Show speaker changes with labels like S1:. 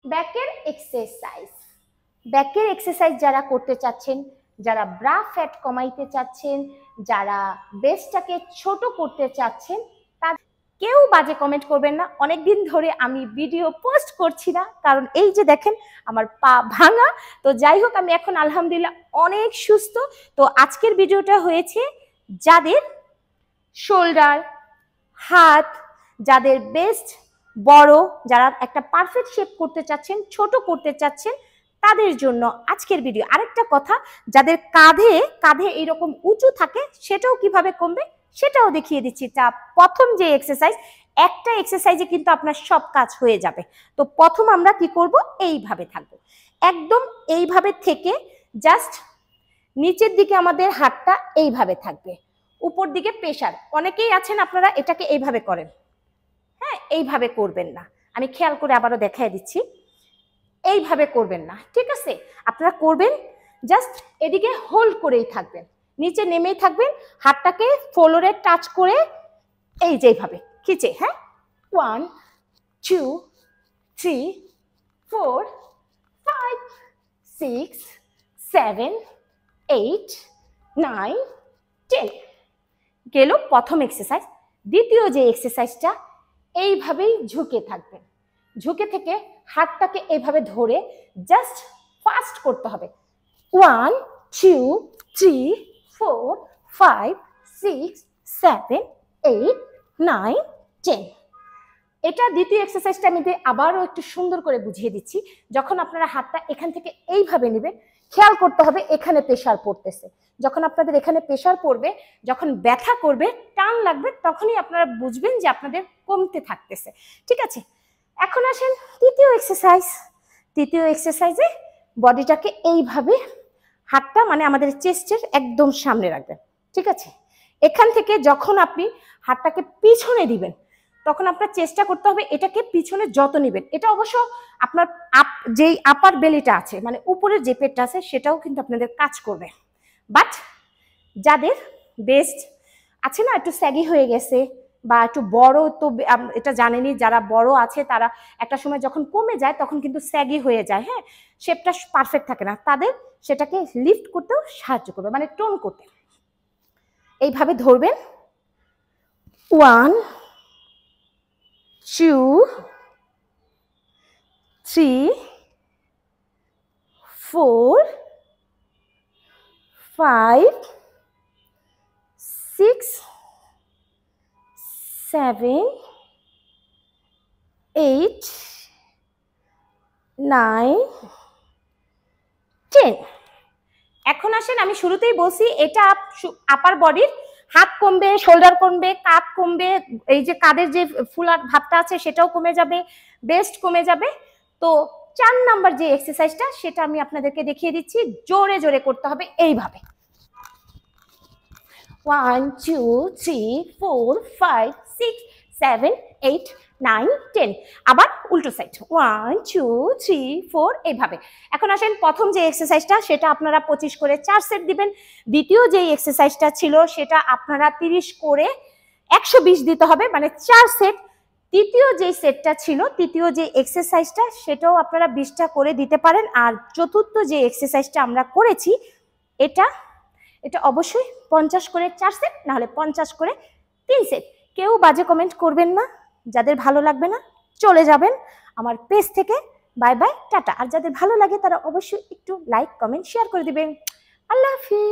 S1: ব্যাকের এক্সারসাইজ। ব্যাকের এক্সারসাইজ যারা করতে চাচ্ছেন, যারা ব্রা ফ্যাট কমাইতে চাচ্ছেন, যারা বেস্টটাকে ছোট করতে চাচ্ছেন, তার কেউ বাজে কমেন্ট করবেন না। অনেকদিন ধরে আমি ভিডিও পোস্ট করছি না, কারণ এই যে দেখেন আমার পা ভাঙা। তো যাই হোক, আমি এখন আলহামদুলিল্লাহ অনেক সুস্থ। তো আজকের ভিডিওটা হয়েছে যাদের শোল্ডার, হাত, যাদের বেস্ট বড়, যারা একটা পারফেক্ট শেপ করতে চাচ্ছেন, ছোট করতে চাচ্ছেন, তাদের জন্য আজকের ভিডিও। আরেকটা কথা, যাদের কাঁধে কাঁধে এইরকম উঁচু থাকে, সেটাও কিভাবে কমবে সেটাও দেখিয়ে দিচ্ছি। তা প্রথম যে এক্সারসাইজ, একটা এক্সারসাইজে কিন্তু আপনার সব কাজ হয়ে যাবে। তো প্রথম আমরা কি করব, এইভাবে থাকবো, একদম এইভাবে থেকে জাস্ট নিচের দিকে আমাদের হাতটা এইভাবে থাকবে, উপর দিকে প্রেসার। অনেকেই আছেন আপনারা এটাকে এইভাবে করেন, হ্যাঁ, এইভাবে করবেন না। আমি খেয়াল করে আবারও দেখাই দিচ্ছি, এইভাবে করবেন না, ঠিক আছে? আপনারা করবেন জাস্ট এদিকে হোল্ড করেই থাকবেন, নিচে নেমেই থাকবেন, হাতটাকে ফ্লোরে টাচ করে এই যে এইভাবে খিচে, হ্যাঁ, 1 2 3 4 5 6 7 8 9 10 গেল প্রথম এক্সারসাইজ। দ্বিতীয় যে এক্সারসাইজটা, এইভাবেই ঝুঁকে থাকবেন, ঝুঁকে থেকে হাতটাকে এইভাবে ধরে জাস্ট ফাস্ট করতে হবে। 1 2 3 4 5 6 7 8 9 10। এটা দ্বিতীয় এক্সারসাইজটা আমি আবারও একটু সুন্দর করে বুঝিয়ে দিচ্ছি। যখন আপনারা হাতটা এখান থেকে এইভাবে নেবেন, খেয়াল করতে হবে এখানে প্রেসার পড়তেছে। যখন আপনাদের এখানে প্রেসার পড়বে, যখন ব্যথা করবে, টান লাগবে, তখনই আপনারা বুঝবেন যে আপনাদের কমতে থাকতেছে, ঠিক আছে? এখন আসেন তৃতীয় এক্সারসাইজ। তৃতীয় এক্সারসাইজে বডিটাকে এইভাবে, হাতটা মানে আমাদের চেস্টের একদম সামনে রাখবেন, ঠিক আছে? এখান থেকে যখন আপনি হাতটাকে পিছনে দিবেন, তখন আপনার চেষ্টা করতে হবে এটাকে পিছনে যত নেবেন। এটা অবশ্য আপনার যেই আপার বেলিটা আছে, মানে উপরের যে পেটটা আছে, সেটাও কিন্তু আপনাদের কাজ করবে। বাট যাদের বেস্ট আছে না, একটু স্যাগি হয়ে গেছে বা একটু বড়, তো এটা জানেনই, যারা বড় আছে তারা একটা সময় যখন কমে যায় তখন কিন্তু স্যাগি হয়ে যায়, হ্যাঁ, শেপটা পারফেক্ট থাকে না, তাদের সেটাকে লিফট করতেও সাহায্য করবে, মানে টোন করতে। এইভাবে ধরবেন, 1 2 3 4 5 6 7 8 9 10। এখন আসেন, আমি শুরুতেই বলছি এটা আপার বডির, হাত কমবে, শোল্ডার কমবে, কাঁধ কমবে, এই যে কাঁধের যে ফুলার ভাবটা আছে সেটাও কমে যাবে, বেস্ট কমে যাবে। তো 4 নাম্বার যে এক্সারসাইজটা, সেটা আমি আপনাদেরকে দেখিয়ে দিচ্ছি। জোরে জোরে করতে হবে এইভাবে, 1 2 3 4 5 6 7 8 9 10। আবার উল্টো সাইড, 1 2 3 4, এইভাবে। এখন আসেন প্রথম যে এক্সারসাইজটা, সেটা আপনারা 25 করে 4 সেট দিবেন। দ্বিতীয় যে এক্সারসাইজটা ছিল, সেটা আপনারা 30 করে 120 দিতে হবে, মানে 4 সেট। তৃতীয় যে সেটটা ছিল, তৃতীয় যে এক্সারসাইজটা, সেটাও আপনারা 20টা করে দিতে পারেন। আর চতুর্থ যে এক্সারসাইজটা আমরা করেছি, এটা অবশ্যই 50 করে 4 সেট, নাহলে 50 করে 3 সেট। কেউ বাজে কমেন্ট করবেন না, যাদের ভালো লাগবে না চলে যাবেন আমার পেজ থেকে। Bye bye, tata. আর যাদের ভালো লাগে তারা অবশ্যই একটু লাইক, কমেন্ট, শেয়ার করে দিবেন। আল্লাহ হাফিজ।